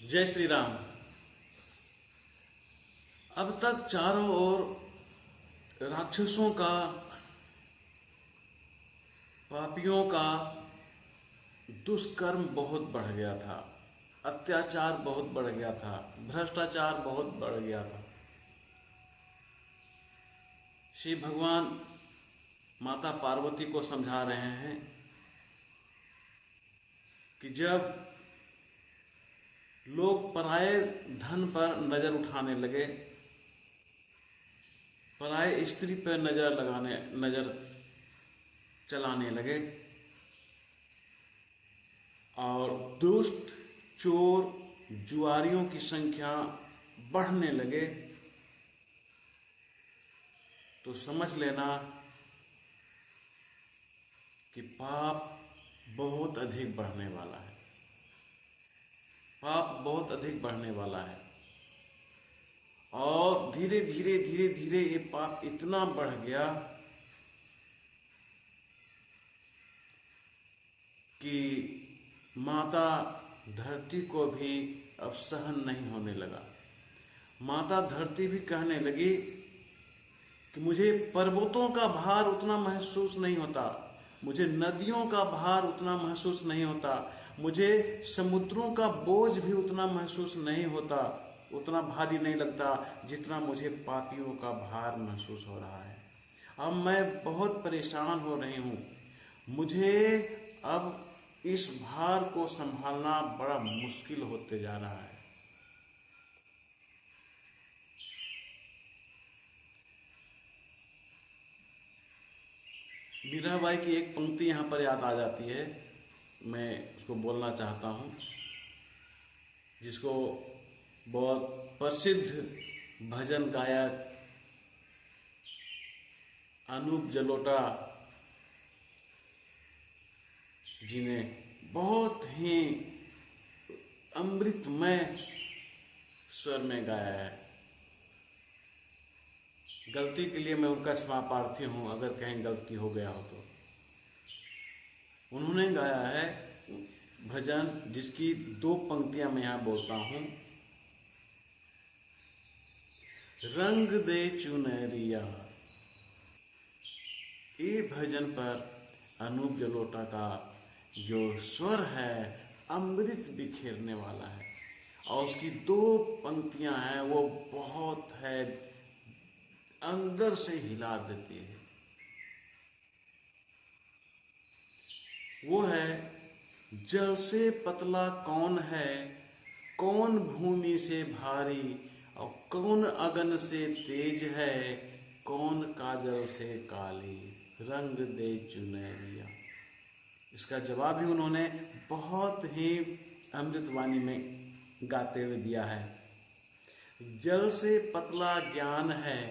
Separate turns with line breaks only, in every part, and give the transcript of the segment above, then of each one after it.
जय श्री राम। अब तक चारों ओर राक्षसों का, पापियों का दुष्कर्म बहुत बढ़ गया था, अत्याचार बहुत बढ़ गया था, भ्रष्टाचार बहुत बढ़ गया था। श्री भगवान माता पार्वती को समझा रहे हैं कि जब लोग पराये धन पर नजर उठाने लगे, पराये स्त्री पर नजर चलाने लगे और दुष्ट, चोर, जुआरियों की संख्या बढ़ने लगे, तो समझ लेना कि पाप बहुत अधिक बढ़ने वाला है। पाप बहुत अधिक बढ़ने वाला है और धीरे धीरे धीरे धीरे ये पाप इतना बढ़ गया कि माता धरती को भी अब सहन नहीं होने लगा। माता धरती भी कहने लगी कि मुझे पर्वतों का भार उतना महसूस नहीं होता, मुझे नदियों का भार उतना महसूस नहीं होता, मुझे समुद्रों का बोझ भी उतना महसूस नहीं होता, उतना भारी नहीं लगता जितना मुझे पापियों का भार महसूस हो रहा है। अब मैं बहुत परेशान हो रही हूँ। मुझे अब इस भार को संभालना बड़ा मुश्किल होते जा रहा है। मीराबाई की एक पंक्ति यहाँ पर याद आ जाती है, मैं उसको बोलना चाहता हूँ, जिसको बहुत प्रसिद्ध भजन गायक अनूप जलोटा जी ने बहुत ही अमृतमय स्वर में गाया है। गलती के लिए मैं उनका क्षमा प्रार्थी हूँ अगर कहीं गलती हो गया हो तो। उन्होंने गाया है भजन जिसकी दो पंक्तियां मैं यहाँ बोलता हूँ। रंग दे चुनरिया। ये भजन पर अनूप जलोटा का जो स्वर है अमृत बिखेरने वाला है और उसकी दो पंक्तियां हैं वो बहुत है, अंदर से हिला देती है। वो है, जल से पतला कौन है, कौन भूमि से भारी, और कौन अगन से तेज है, कौन काजल से काली, रंग दे चुनरिया। इसका जवाब भी उन्होंने बहुत ही अमृतवाणी में गाते हुए दिया है। जल से पतला ज्ञान है,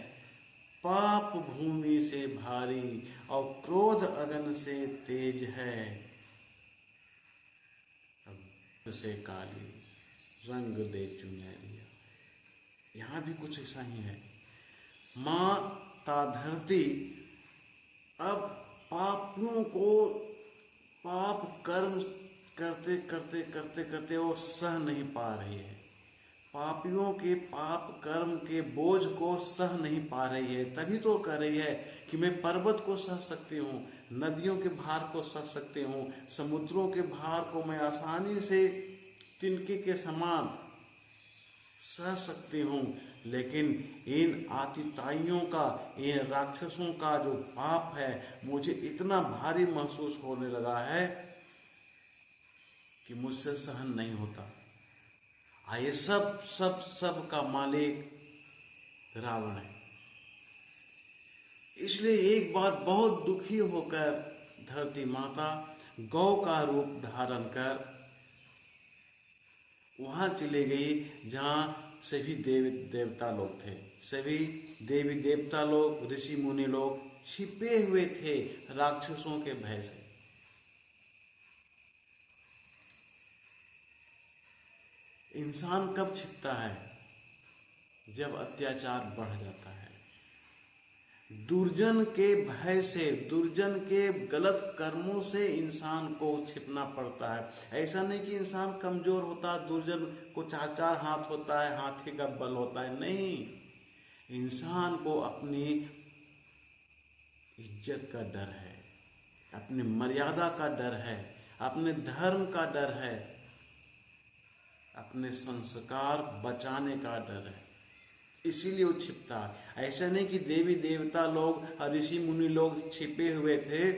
पाप भूमि से भारी, और क्रोध अगन से तेज है, से काली, रंग दे चुनरिया। यहाँ भी कुछ ऐसा ही है। माता धरती अब पापियों को पाप कर्म करते करते करते करते वो सह नहीं पा रही है। पापियों के पाप कर्म के बोझ को सह नहीं पा रही है, तभी तो कह रही है कि मैं पर्वत को सह सकती हूँ, नदियों के भार को सह सकती हूँ, समुद्रों के भार को मैं आसानी से तिनके के समान सह सकती हूँ, लेकिन इन आतिताइयों का, इन राक्षसों का जो पाप है मुझे इतना भारी महसूस होने लगा है कि मुझसे सहन नहीं होता। ये सब सब सब का मालिक रावण है। इसलिए एक बार बहुत दुखी होकर धरती माता गौ का रूप धारण कर वहां चले गई जहां सभी देवी देवता लोग थे। सभी देवी देवता लोग, ऋषि मुनि लोग छिपे हुए थे राक्षसों के भय से। इंसान कब छिपता है? जब अत्याचार बढ़ जाता है। दुर्जन के भय से, दुर्जन के गलत कर्मों से इंसान को छिपना पड़ता है। ऐसा नहीं कि इंसान कमजोर होता है, दुर्जन को 4-4 हाथ होता है, हाथी का बल होता है, नहीं। इंसान को अपनी इज्जत का डर है, अपनी मर्यादा का डर है, अपने धर्म का डर है, अपने संस्कार बचाने का डर है, इसीलिए वो छिपता है। ऐसा नहीं कि देवी देवता लोग, ऋषि मुनि लोग छिपे हुए थे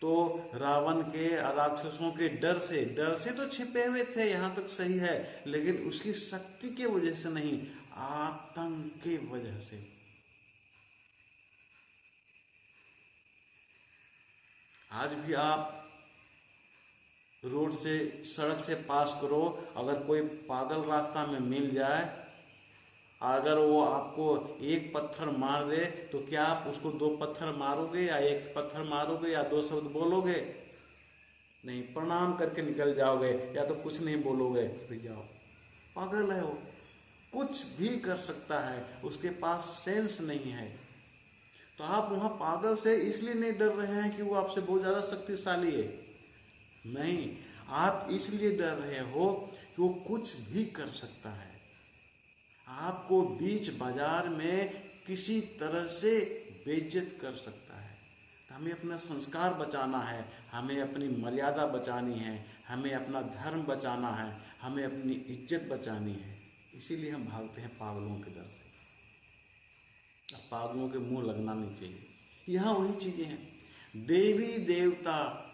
तो रावण के, राक्षसों के डर से तो छिपे हुए थे, यहाँ तक सही है, लेकिन उसकी शक्ति के वजह से नहीं, आतंक के वजह से। आज भी आप रोड से, सड़क से पास करो, अगर कोई पागल रास्ता में मिल जाए, अगर वो आपको एक पत्थर मार दे तो क्या आप उसको 2 पत्थर मारोगे, या एक पत्थर मारोगे, या 2 शब्द बोलोगे? नहीं, प्रणाम करके निकल जाओगे, या तो कुछ नहीं बोलोगे, फिर जाओ। पागल है वो, कुछ भी कर सकता है, उसके पास सेंस नहीं है। तो आप वहां पागल से इसलिए नहीं डर रहे हैं कि वो आपसे बहुत ज्यादा शक्तिशाली है, नहीं, आप इसलिए डर रहे हो कि वो कुछ भी कर सकता है, आपको बीच बाजार में किसी तरह से बेइज्जत कर सकता है। तो हमें अपना संस्कार बचाना है, हमें अपनी मर्यादा बचानी है, हमें अपना धर्म बचाना है, हमें अपनी इज्जत बचानी है, इसीलिए हम भागते हैं पागलों के डर से। अब पागलों के मुंह लगना नहीं चाहिए। यहाँ वही चीजें हैं, देवी देवता,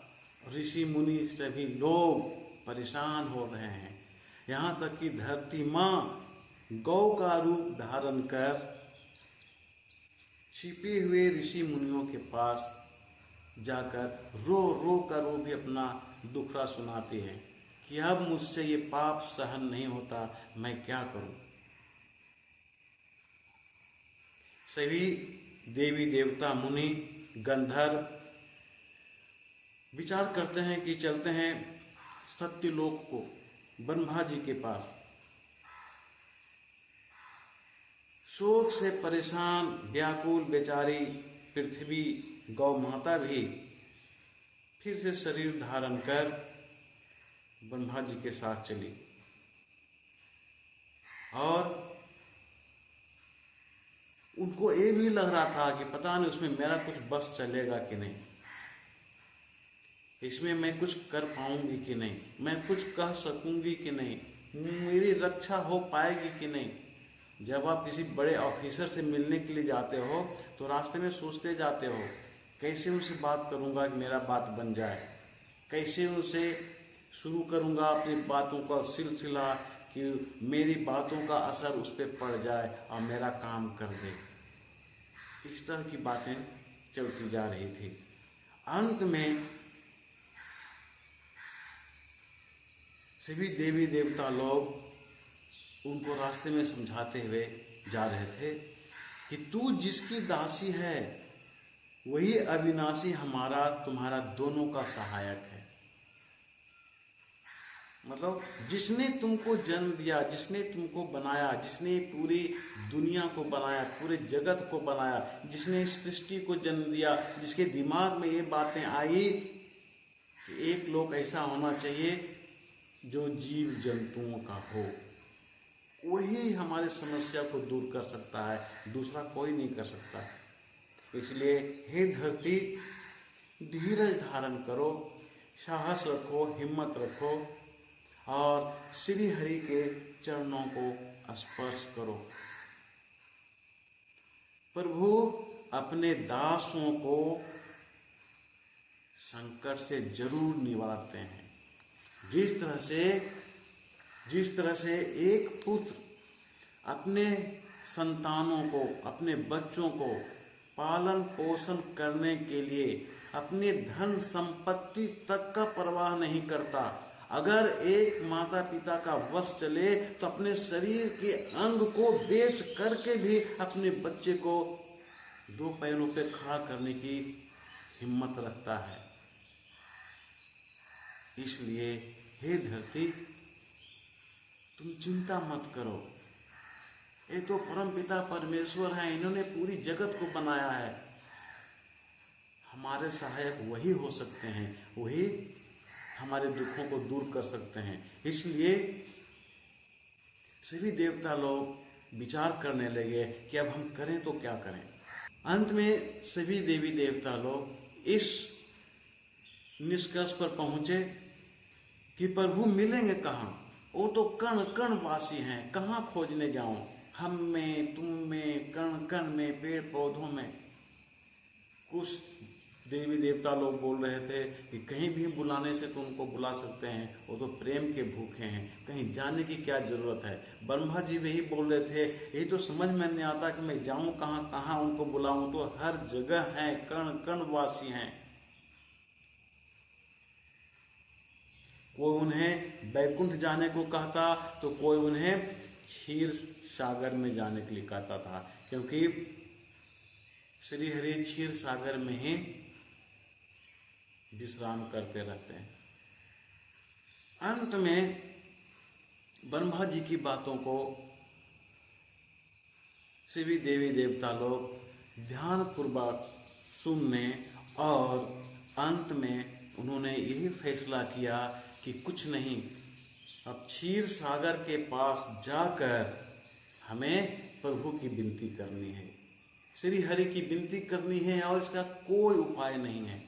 ऋषि मुनि, सभी लोग परेशान हो रहे हैं। यहाँ तक कि धरती माँ गौ का रूप धारण कर छिपे हुए ऋषि मुनियों के पास जाकर रो रो कर वो भी अपना दुखड़ा सुनाती है कि अब मुझसे ये पाप सहन नहीं होता, मैं क्या करूं। सभी देवी देवता, मुनि, गंधर्व विचार करते हैं कि चलते हैं सत्यलोक को, ब्रह्मा जी के पास। शोक से परेशान, व्याकुल बेचारी पृथ्वी गौ माता भी फिर से शरीर धारण कर ब्रह्मा जी के साथ चली, और उनको ये भी लग रहा था कि पता नहीं उसमें मेरा कुछ बस चलेगा कि नहीं, इसमें मैं कुछ कर पाऊंगी कि नहीं, मैं कुछ कह सकूंगी कि नहीं, मेरी रक्षा हो पाएगी कि नहीं। जब आप किसी बड़े ऑफिसर से मिलने के लिए जाते हो तो रास्ते में सोचते जाते हो, कैसे उनसे बात करूंगा कि मेरा बात बन जाए, कैसे उनसे शुरू करूंगा अपनी बातों का सिलसिला कि मेरी बातों का असर उस पर पड़ जाए और मेरा काम कर दे। इस तरह की बातें चलती जा रही थी। अंत में सभी देवी देवता लोग उनको रास्ते में समझाते हुए जा रहे थे कि तू जिसकी दासी है वही अविनाशी हमारा, तुम्हारा दोनों का सहायक है। मतलब जिसने तुमको जन्म दिया, जिसने तुमको बनाया, जिसने पूरी दुनिया को बनाया, पूरे जगत को बनाया, जिसने सृष्टि को जन्म दिया, जिसके दिमाग में ये बातें आई कि एक लोक ऐसा होना चाहिए जो जीव जंतुओं का हो, वही हमारे समस्या को दूर कर सकता है, दूसरा कोई नहीं कर सकता। इसलिए हे धरती, धीरज धारण करो, साहस रखो, हिम्मत रखो और श्री हरि के चरणों को स्पर्श करो। प्रभु अपने दासों को संकट से जरूर निवारते हैं। जिस तरह से एक पुत्र अपने संतानों को, अपने बच्चों को पालन पोषण करने के लिए अपने धन संपत्ति तक का परवाह नहीं करता, अगर एक माता पिता का वश चले तो अपने शरीर के अंग को बेच करके भी अपने बच्चे को 2 पैरों पे खड़ा करने की हिम्मत रखता है। इसलिए हे धरती, तुम चिंता मत करो, ये तो परम पिता परमेश्वर हैं, इन्होंने पूरी जगत को बनाया है। हमारे सहायक वही हो सकते हैं, वही हमारे दुखों को दूर कर सकते हैं। इसलिए सभी देवता लोग विचार करने लगे कि अब हम करें तो क्या करें। अंत में सभी देवी देवता लोग इस निष्कर्ष पर पहुंचे कि प्रभु मिलेंगे कहाँ, वो तो कण कण वासी हैं, कहाँ खोजने जाऊं, हम में, तुम में, कण कण में, पेड़ पौधों में। कुछ देवी देवता लोग बोल रहे थे कि कहीं भी बुलाने से तो उनको बुला सकते हैं, वो तो प्रेम के भूखे हैं, कहीं जाने की क्या जरूरत है। ब्रह्मा जी भी बोल रहे थे, ये तो समझ में नहीं आता कि मैं जाऊं कहाँ, कहाँ उनको बुलाऊं, तो हर जगह हैं, कण कण वासी हैं। कोई उन्हें बैकुंठ जाने को कहता तो कोई उन्हें क्षीर सागर में जाने के लिए कहता था, क्योंकि श्री हरि क्षीर सागर में ही विश्राम करते रहते हैं। अंत में ब्रह्मा जी की बातों को सभी देवी देवता लोग ध्यान पूर्वक सुनने और अंत में उन्होंने यही फैसला किया कि कुछ नहीं, अब क्षीर सागर के पास जाकर हमें प्रभु की विनती करनी है, श्री हरि की विनती करनी है, और इसका कोई उपाय नहीं है।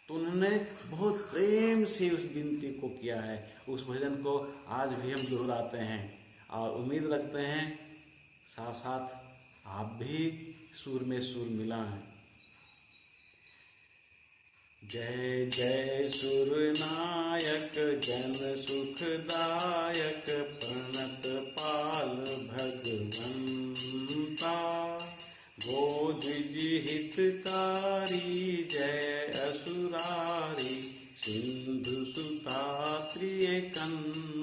तो उन्होंने बहुत प्रेम से उस विनती को किया है। उस भजन को आज भी हम दोहराते हैं और उम्मीद रखते हैं साथ साथ आप भी सुर में सुर मिलाएं। जय जय सुरनायक जन सुखदायक प्रणत पाल भगवंता, गोद हितकारी जय असुरारी सिंधु सुता प्रियकंता,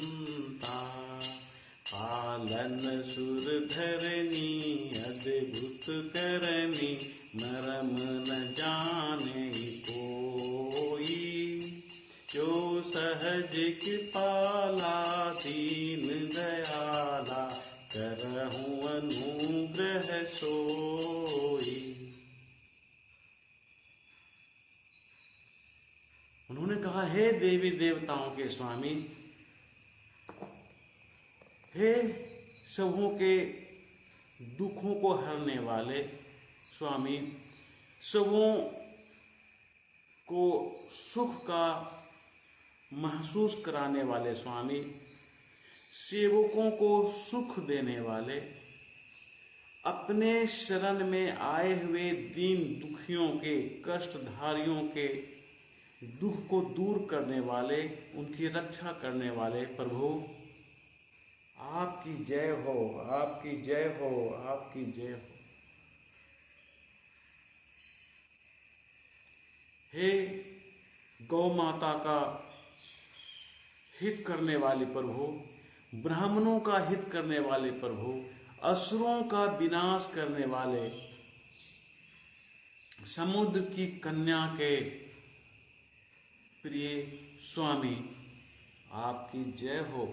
पालन सुर धरनी अद्भुत करनी मरम न जाने कोई, जो सहज कृपाला दीन दयाला करहूँ अनुग्रह सोई। उन्होंने कहा, हे देवी देवताओं के स्वामी, हे सबों के दुखों को हरने वाले स्वामी, सबों को सुख का महसूस कराने वाले स्वामी, सेवकों को सुख देने वाले, अपने शरण में आए हुए दीन दुखियों के, कष्टधारियों के दुख को दूर करने वाले, उनकी रक्षा करने वाले प्रभु, आपकी जय हो, आपकी जय हो, आपकी जय हो। हे गौ माता का हित करने वाले प्रभु, ब्राह्मणों का हित करने वाले प्रभु, असुरों का विनाश करने वाले, समुद्र की कन्या के प्रिय स्वामी, आपकी जय हो।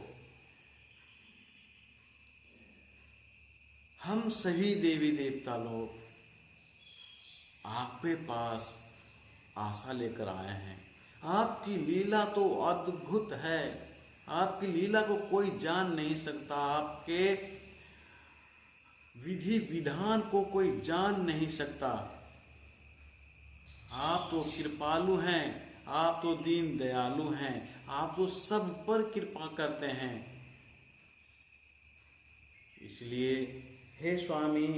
हम सभी देवी देवता लोग आपके पास आशा लेकर आए हैं। आपकी लीला तो अद्भुत है, आपकी लीला को कोई जान नहीं सकता, आपके विधि विधान को कोई जान नहीं सकता। आप तो कृपालु हैं, आप तो दीन दयालु हैं, आप तो सब पर कृपा करते हैं। इसलिए हे स्वामी,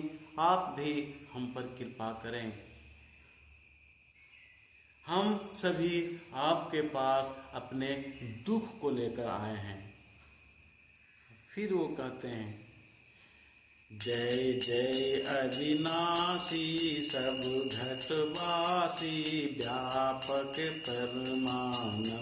आप भी हम पर कृपा करें। हम सभी आपके पास अपने दुख को लेकर आए हैं। फिर वो कहते हैं, जय जय अविनाशी सब घटवासी व्यापक परमानंदा,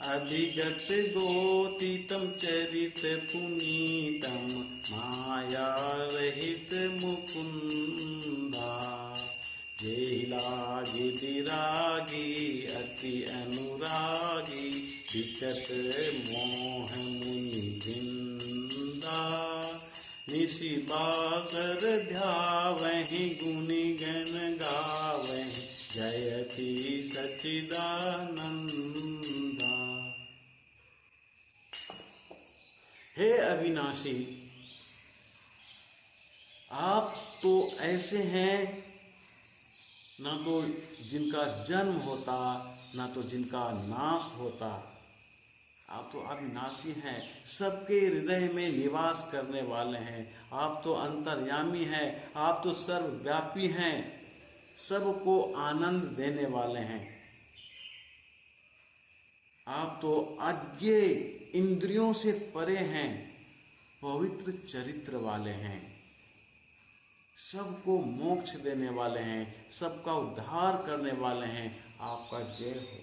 अधिगत गोतीतम चरित पुनीतम माया रहित मुकुंदा, जेहि लागी विरागी अति अनुरागी विकट मोह मुनि वृंदा, निशि बाकर ध्यावहि गुनि गण गावहि जयति सच्चिदानंदा। हे अविनाशी, आप तो ऐसे हैं ना तो जिनका जन्म होता ना तो जिनका नाश होता। आप तो अविनाशी हैं, सबके हृदय में निवास करने वाले हैं। आप तो अंतर्यामी हैं, आप तो सर्वव्यापी हैं, सबको आनंद देने वाले हैं। आप तो अज्ञेय इंद्रियों से परे हैं, पवित्र चरित्र वाले हैं, सबको मोक्ष देने वाले हैं, सबका उद्धार करने वाले हैं। आपका जय हो।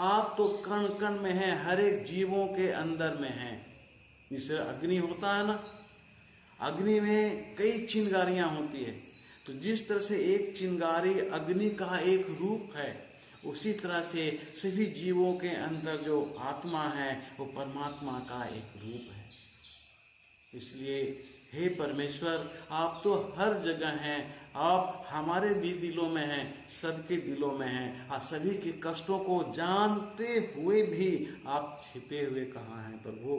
आप तो कण कण में हैं, हर एक जीवों के अंदर में हैं। जैसे अग्नि होता है ना, अग्नि में कई चिंगारियां होती है, तो जिस तरह से एक चिंगारी अग्नि का एक रूप है, उसी तरह से सभी जीवों के अंदर जो आत्मा है वो परमात्मा का एक रूप है। इसलिए हे परमेश्वर, आप तो हर जगह हैं, आप हमारे भी दिलों में हैं, सबके दिलों में हैं। आप सभी के कष्टों को जानते हुए भी आप छिपे हुए कहाँ हैं प्रभु?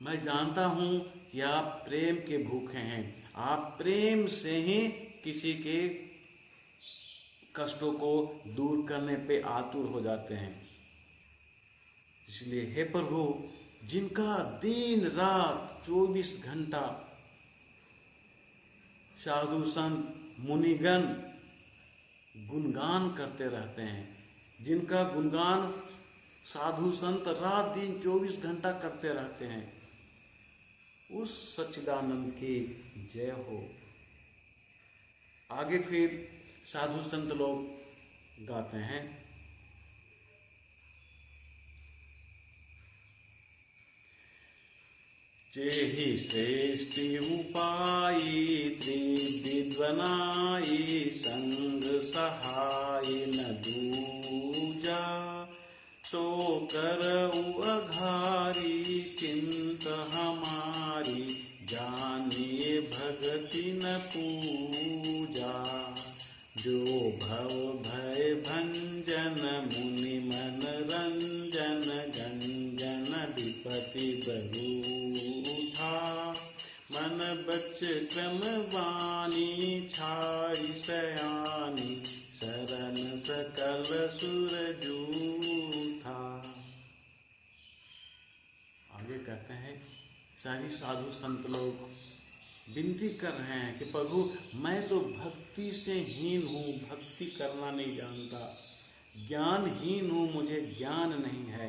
मैं जानता हूं कि आप प्रेम के भूखे हैं, आप प्रेम से ही किसी के कष्टों को दूर करने पे आतुर हो जाते हैं। इसलिए हे प्रभु, जिनका दिन रात 24 घंटा साधु संत मुनिगण गुणगान करते रहते हैं, जिनका गुणगान साधु संत रात दिन 24 घंटा करते रहते हैं, उस सच्चिदानंद की जय हो। आगे फिर साधु संत लोग गाते हैं, जेहि श्रेष्ठि उपायी त्रिविद्वनाई संग सहाय न दूजा, सो करऊ अघारी चिंत हमारी, जानिए भगति न पूजा। जो भव भय भंजन मुनि मन रंजन, गंजन विपति बरूठा, मन बच क्रम वाणी छाई सयानी, शरण सकल सुर जूठा। आगे कहते हैं, सारी साधु संत लोग विनती कर रहे हैं कि प्रभु, मैं तो भक्ति से हीन हूँ, भक्ति करना नहीं जानता, ज्ञानहीन हूँ, मुझे ज्ञान नहीं है।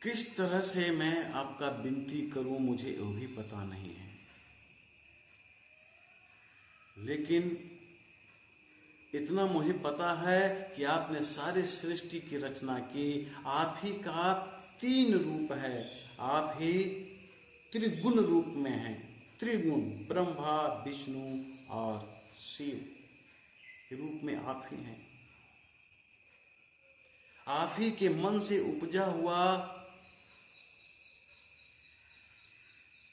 किस तरह से मैं आपका विनती करूं मुझे वो भी पता नहीं है। लेकिन इतना मुझे पता है कि आपने सारे सृष्टि की रचना की, आप ही का 3 रूप है, आप ही त्रिगुण रूप में हैं। त्रिगुण ब्रह्मा विष्णु और शिव के रूप में आप ही हैं। आप ही के मन से उपजा हुआ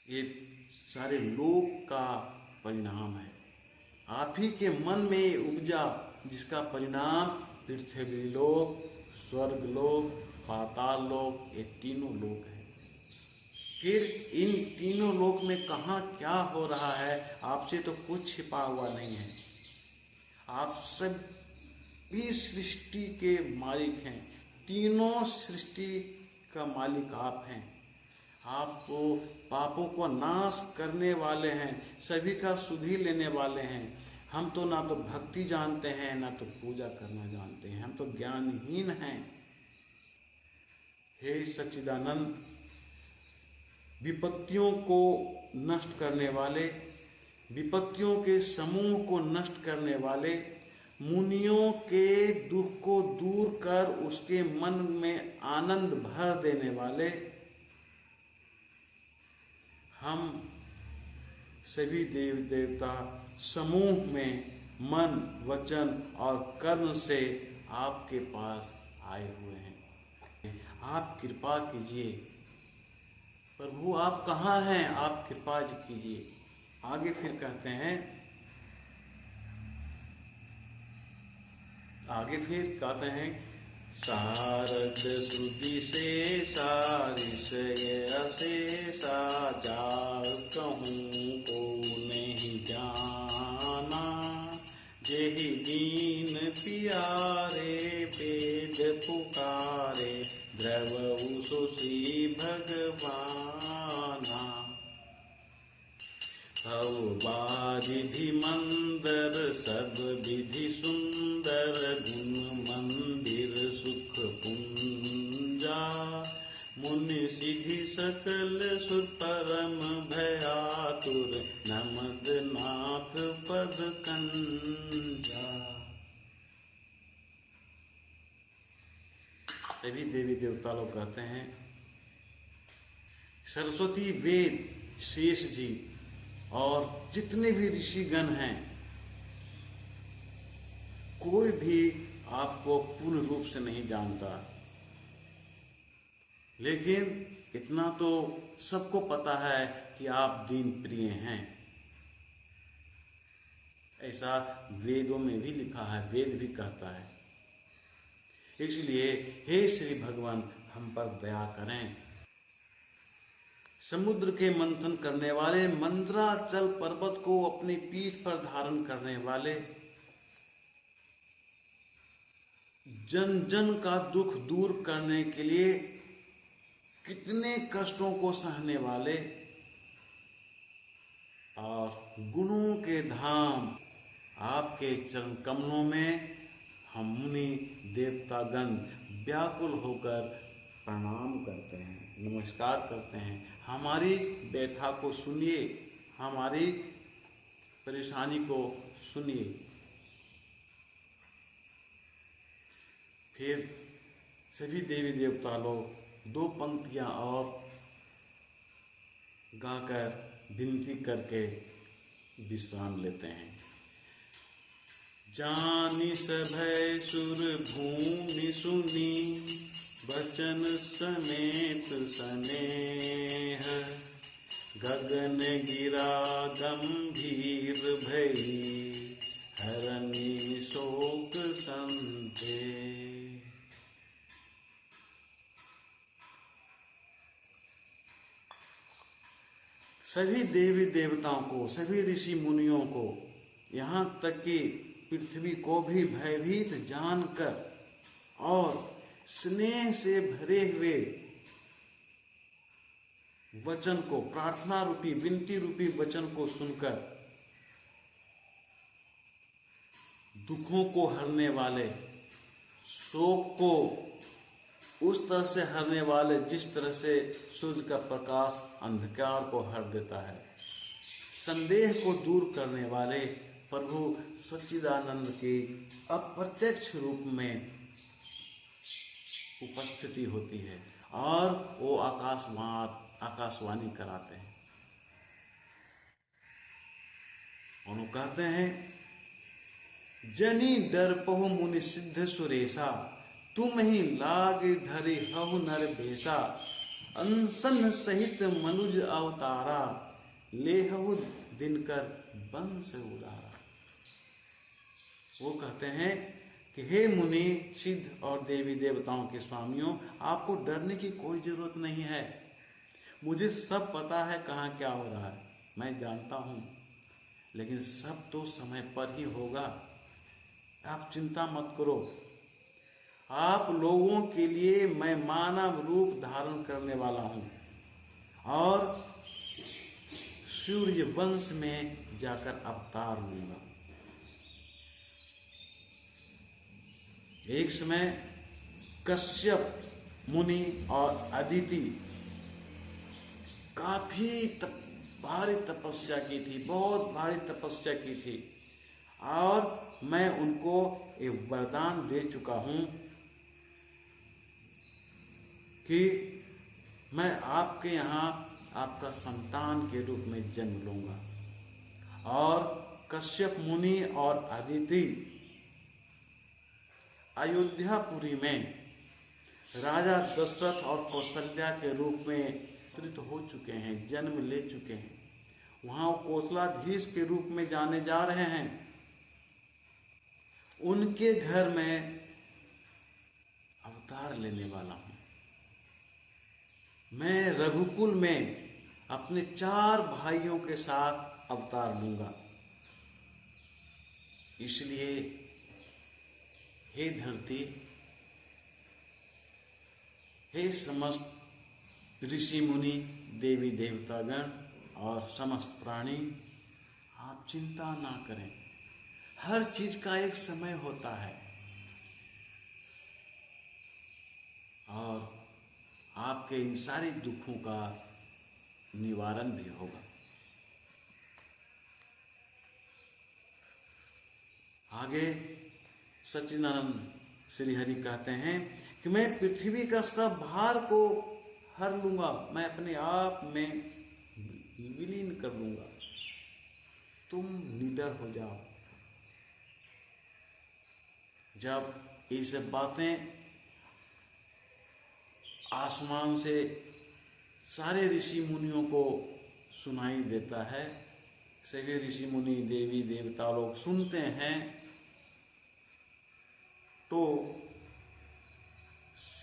ये सारे लोक का परिणाम है। आप ही के मन में उपजा जिसका परिणाम पृथ्वी लोक, स्वर्ग लोक, पाताल लोक, ये तीनों लोक है। फिर इन तीनों लोक में कहाँ क्या हो रहा है, आपसे तो कुछ छिपा हुआ नहीं है। आप सभी सृष्टि के मालिक हैं, तीनों सृष्टि का मालिक आप हैं। आप तो पापों को नाश करने वाले हैं, सभी का सुधि लेने वाले हैं। हम तो ना तो भक्ति जानते हैं ना तो पूजा करना जानते हैं, हम तो ज्ञानहीन हैं। हे सच्चिदानंद, विपत्तियों को नष्ट करने वाले, विपत्तियों के समूह को नष्ट करने वाले, मुनियों के दुख को दूर कर उसके मन में आनंद भर देने वाले, हम सभी देव देवता समूह में मन, वचन और कर्म से आपके पास आए हुए हैं। आप कृपा कीजिए प्रभु, आप कहाँ हैं? आप कृपा कीजिए। आगे फिर कहते हैं, शारद श्रुति से सारिषय अशेषा, जाग कहूँ को नहीं जाना, जेहि दीन पियारे वेद पुकारे, द्रवहु सो श्री भगवाना। तव बारिधि मंदर सब विधि सुंदर, गुण मंदिर सुख पुंजा, मुनि सिद्धि सकल सुर परम भयातुर, नमद नाथ पद कंजा। सभी देवी देवता लोग कहते हैं, सरस्वती, वेद, शेष जी और जितने भी ऋषिगण हैं, कोई भी आपको पूर्ण रूप से नहीं जानता, लेकिन इतना तो सबको पता है कि आप दीन प्रिय हैं। ऐसा वेदों में भी लिखा है, वेद भी कहता है। इसलिए हे श्री भगवान, हम पर दया करें। समुद्र के मंथन करने वाले, मंदराचल पर्वत को अपनी पीठ पर धारण करने वाले, जन जन का दुख दूर करने के लिए कितने कष्टों को सहने वाले और गुणों के धाम आपके चरण कमलों में हम मुनि देवतागण व्याकुल होकर प्रणाम करते हैं, नमस्कार करते हैं। हमारी व्यथा को सुनिए, हमारी परेशानी को सुनिए। फिर सभी देवी देवता लोग दो पंक्तियां और गाकर विनती करके विश्राम लेते हैं। जानि सभय सुर भूमि सुनी, वचन समेत स्नेह, गगन गिरा गंभीर भई, हरनी शोक संदेह। सभी देवी देवताओं को, सभी ऋषि मुनियों को, यहाँ तक कि पृथ्वी को भी भयभीत जानकर और स्नेह से भरे हुए वचन को, प्रार्थना रूपी, विनती रूपी वचन को सुनकर दुखों को हरने वाले, शोक को उस तरह से हरने वाले जिस तरह से सूर्य का प्रकाश अंधकार को हर देता है, संदेह को दूर करने वाले प्रभु सच्चिदानंद की अप्रत्यक्ष रूप में उपस्थिति होती है और वो आकाशवाणी कराते हैं। और कहते हैं, जनी डरपहु मुनि सिद्ध सुरेशा, तुम ही लाग धरि हहु नर बेसा, अनसन सहित मनुज अवतारा, लेहु दिनकर वंश उदारा। वो कहते हैं कि हे मुनि, सिद्ध और देवी देवताओं के स्वामियों, आपको डरने की कोई जरूरत नहीं है। मुझे सब पता है कहाँ क्या हो रहा है, मैं जानता हूँ, लेकिन सब तो समय पर ही होगा। आप चिंता मत करो। आप लोगों के लिए मैं मानव रूप धारण करने वाला हूँ और सूर्य वंश में जाकर अवतार लूंगा। एक समय कश्यप मुनि और अदिति काफी भारी तपस्या की थी, बहुत भारी तपस्या की थी, और मैं उनको एक वरदान दे चुका हूं कि मैं आपके यहाँ आपका संतान के रूप में जन्म लूंगा और कश्यप मुनि और अदिति अयोध्यापुरी में राजा दशरथ और कौशल्या के रूप में अवतरित हो चुके हैं, जन्म ले चुके हैं। वहां कौशलाधीश के रूप में जाने जा रहे हैं। उनके घर में अवतार लेने वाला हूं। मैं रघुकुल में अपने 4 भाइयों के साथ अवतार लूंगा। इसलिए हे धरती, हे समस्त ऋषि मुनि, देवी देवतागण और समस्त प्राणी, आप चिंता ना करें। हर चीज का एक समय होता है और आपके इन सारे दुखों का निवारण भी होगा। आगे सच्चिदानंद श्री हरि कहते हैं कि मैं पृथ्वी का सब भार को हर लूंगा, मैं अपने आप में विलीन कर लूंगा। तुम निडर हो जाओ। जब ये सब बातें आसमान से सारे ऋषि मुनियों को सुनाई देता है, सभी ऋषि मुनि देवी देवता लोग सुनते हैं, तो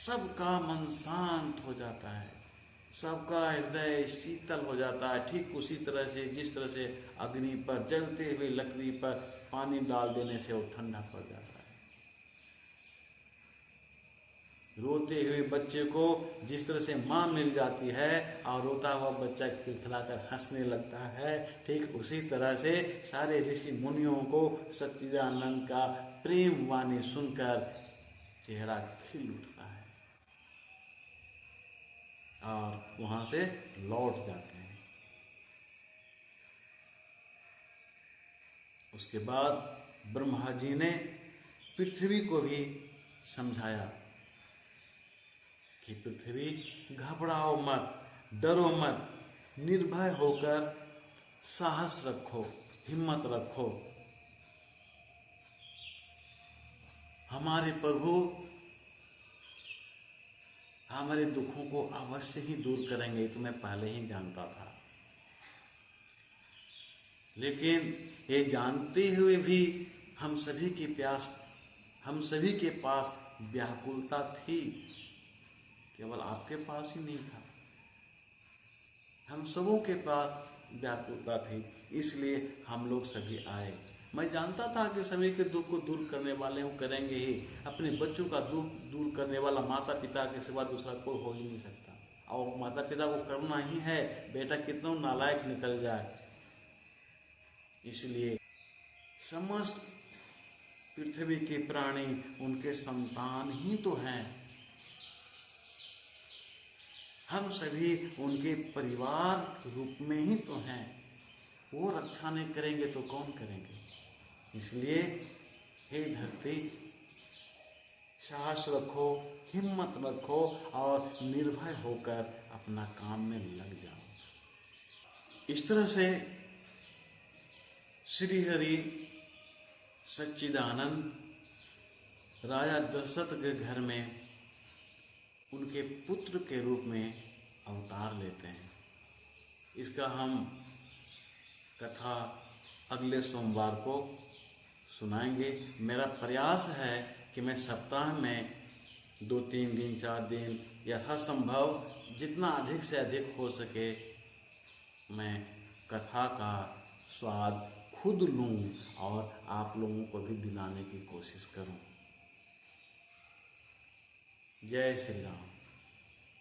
सबका मन शांत हो जाता है, सबका हृदय शीतल हो जाता है। ठीक उसी तरह से जिस तरह से अग्नि पर जलते हुए लकड़ी पर पानी डाल देने से वो ठंडा पड़ जाता है। रोते हुए बच्चे को जिस तरह से माँ मिल जाती है और रोता हुआ बच्चा खिलखिलाकर हंसने लगता है, ठीक उसी तरह से सारे ऋषि मुनियों को सच्चिदानंद का प्रेम वाणी सुनकर चेहरा खिल उठता है और वहां से लौट जाते हैं। उसके बाद ब्रह्मा जी ने पृथ्वी को भी समझाया कि पृथ्वी, घबराओ मत, डरो मत, निर्भय होकर साहस रखो, हिम्मत रखो। हमारे प्रभु हमारे दुखों को अवश्य ही दूर करेंगे, तो मैं पहले ही जानता था। लेकिन ये जानते हुए भी हम सभी के पास व्याकुलता थी। केवल आपके पास ही नहीं था, हम सबों के पास व्याकुलता थी, इसलिए हम लोग सभी आए। मैं जानता था कि सभी के दुख को दूर करने वाले हम करेंगे ही। अपने बच्चों का दुख दूर करने वाला माता पिता के सिवा दूसरा कोई हो ही नहीं सकता, और माता पिता को करना ही है, बेटा कितना नालायक निकल जाए। इसलिए समस्त पृथ्वी के प्राणी उनके संतान ही तो हैं। हम सभी उनके परिवार रूप में ही तो हैं। वो रक्षा नहीं करेंगे तो कौन करेंगे? इसलिए हे धरती, साहस रखो, हिम्मत रखो और निर्भय होकर अपना काम में लग जाओ। इस तरह से श्री हरि सच्चिदानंद राजा दशरथ के घर में उनके पुत्र के रूप में अवतार लेते हैं। इसका हम कथा अगले सोमवार को सुनाएंगे। मेरा प्रयास है कि मैं सप्ताह में 2-3 दिन 4 दिन यथासंभव जितना अधिक से अधिक हो सके मैं कथा का स्वाद खुद लूं और आप लोगों को भी दिलाने की कोशिश करूं। जय श्री राम।